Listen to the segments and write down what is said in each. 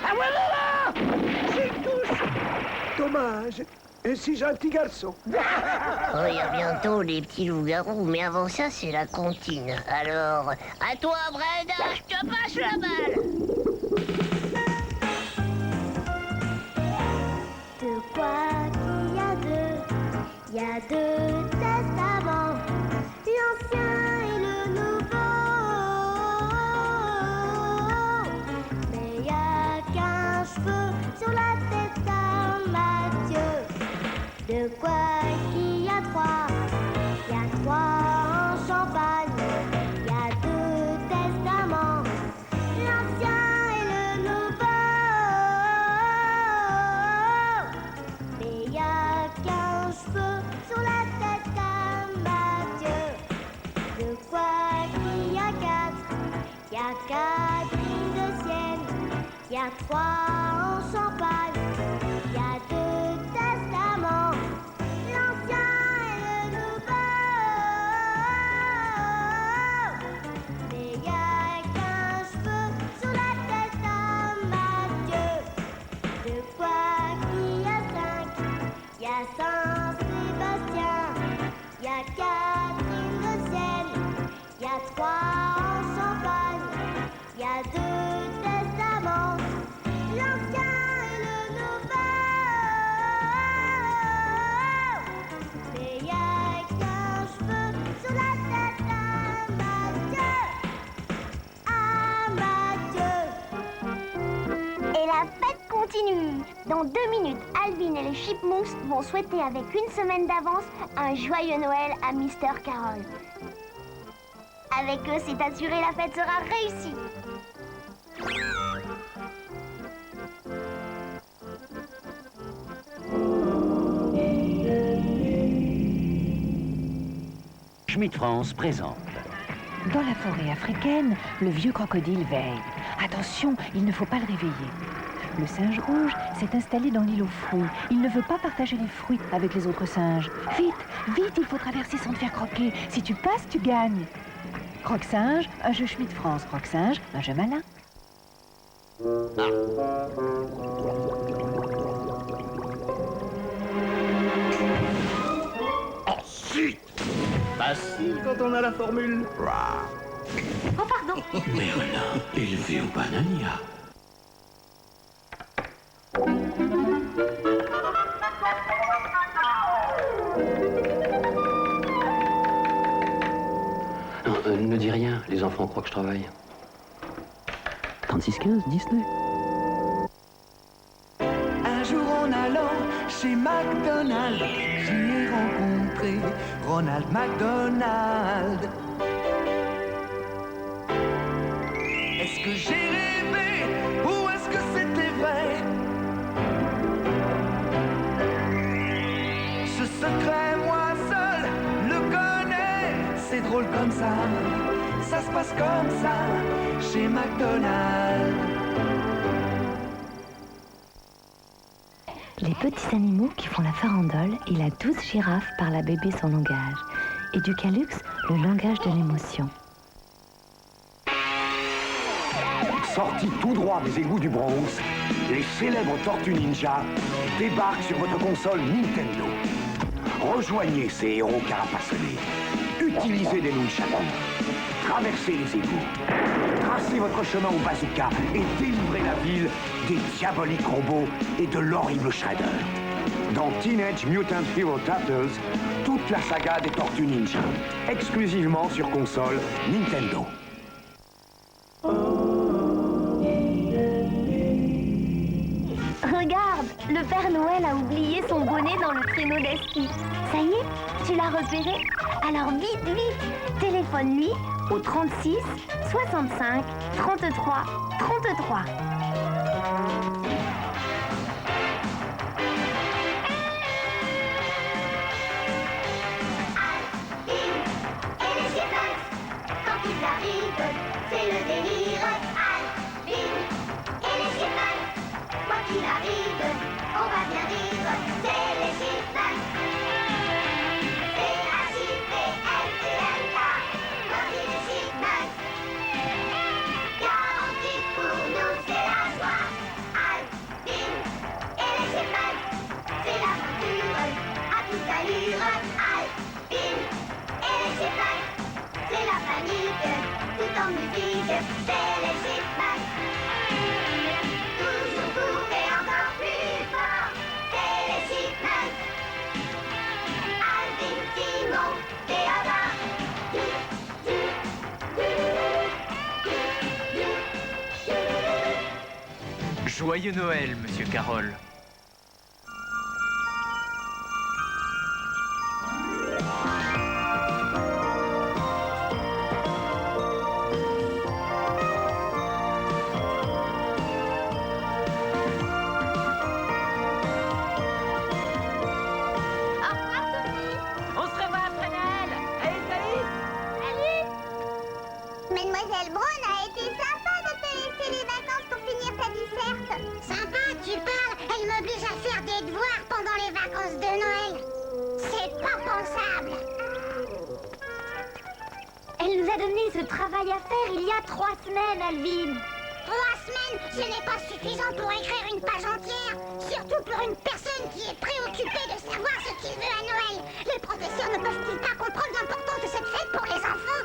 Ah voilà! C'est tous! Dommage. Et si j'ai un petit garçon? Oh, il y a bientôt les petits loups-garous, mais avant ça, c'est la comptine. Alors, à toi, Brenda, je te passe la balle! De quoi qu'il y a deux? Il y a deux testaments, l'ancien et le nouveau. Mais il y a qu'un cheveu sur la tête à Matthieu. De quoi qu'il y a trois? Il y a trois en Champagne. Il y a deux testaments, l'ancien et le nouveau. Mais il y a qu'un cheveu sur la tête à Matthieu. De quoi qu'il y a quatre? Il y a quatre lignes de ciel. Il y a trois en Champagne. Il y a deux testaments, l'ancien et le nouveau. Mais il y a qu'un cheveu sur la tête à Matthieu. De quoi qu'il y a cinq? Il y a Saint-Sébastien. Il y a Catherine de Sienne. Il y a trois en Champagne. Il y a deux testaments, l'ancien et le nouveau. Mais il y a qu'un cheveu sur la tête à Matthieu. À Matthieu. Et la fête continue. Dans 2 minutes, Alvin et les Chipmunks vont souhaiter avec une semaine d'avance un joyeux Noël à Mr. Carroll. Avec eux, c'est assuré, la fête sera réussie. Schmitt France présente. Dans la forêt africaine, le vieux crocodile veille. Attention, il ne faut pas le réveiller. Le singe rouge s'est installé dans l'île aux fruits. Il ne veut pas partager les fruits avec les autres singes. Vite, vite, il faut traverser sans te faire croquer. Si tu passes, tu gagnes. Croque-singe, un jeu Schmitt France. Croque-singe, un jeu malin. Ensuite, facile quand on a la formule. Oh, pardon. Merlin, élevé au banania. Non, ne dis rien, les enfants croient que je travaille. 3615, Disney. Un jour en allant chez McDonald's, j'y ai rencontré Ronald McDonald. Est-ce que j'ai rêvé ou est-ce que c'était vrai? Ce secret, moi seul le connais. C'est drôle comme ça se passe comme ça chez McDonald's. Les petits animaux qui font la farandole et la douce girafe parle à bébé son langage. Et du Calux, le langage de l'émotion. Sortis tout droit des égouts du Bronx, les célèbres Tortues Ninja débarquent sur votre console Nintendo. Rejoignez ces héros carapacelés. Utilisez des nunchakus. Traversez les égouts. Tracez votre chemin au bazooka et délivrez la ville des diaboliques robots et de l'horrible Shredder. Dans Teenage Mutant Hero Turtles, toute la saga des Tortues Ninja. Exclusivement sur console Nintendo. Regarde, le Père Noël a oublié son bonnet dans le traîneau d'Esti. Ça y est, tu l'as repéré? Alors vite, vite, téléphone-lui au 36 65 33 33. C'est le délire. Alvin et les Chipmunks. Quoi qu'il arrive, on va bien vivre. C'est les Chipmunks. C-H-I-P-M-U-N-K. Voici les Chipmunks. Garantie comme des figues, c'est les Chipmunks. Toujours court et encore plus fort, c'est les Chipmunks. Alvin, Timon, Théodore. Joyeux Noël, Monsieur Carroll. Mademoiselle Brown a été sympa de te laisser les vacances pour finir ta disserte. Sympa, tu parles. Elle m'oblige à faire des devoirs pendant les vacances de Noël. C'est pas pensable. Elle nous a donné ce travail à faire il y a 3 semaines, Alvin. 3 semaines, ce n'est pas suffisant pour écrire une page entière. Surtout pour une personne qui est préoccupée de savoir ce qu'il veut à Noël. Les professeurs ne peuvent-ils pas comprendre l'importance de cette fête pour les enfants?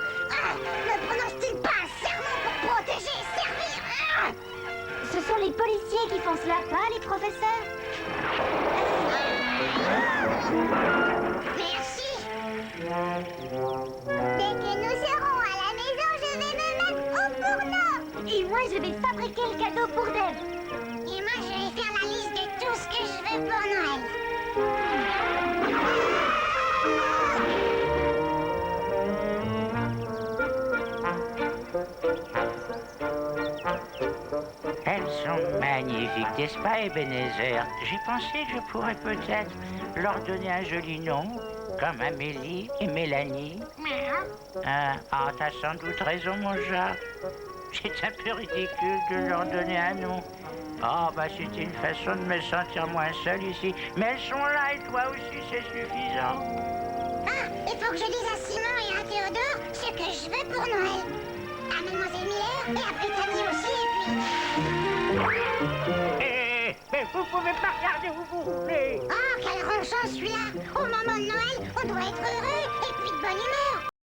Ne prononcent-ils pas un serment pour protéger et servir? Ce sont les policiers qui font cela, pas les professeurs. Merci. Dès que nous serons à la maison, je vais me mettre au fourneau. Et moi, je vais fabriquer le cadeau pour Deb. Et moi, je vais faire la liste de tout ce que je veux pour Noël. Elles sont magnifiques, n'est-ce pas, Ebenezer? J'ai pensé que je pourrais peut-être leur donner un joli nom, comme Amélie et Mélanie. T'as sans doute raison, mon chat. C'est un peu ridicule de leur donner un nom. C'est une façon de me sentir moins seul ici. Mais elles sont là et toi aussi, c'est suffisant. Il faut que je dise à Simon et à Théodore ce que je veux pour Noël. À Mademoiselle Miller et à Brittany aussi, et puis... Mais vous pouvez pas regarder où vous roulez. Quel ronchon celui-là. Au moment de Noël, on doit être heureux et puis de bonne humeur.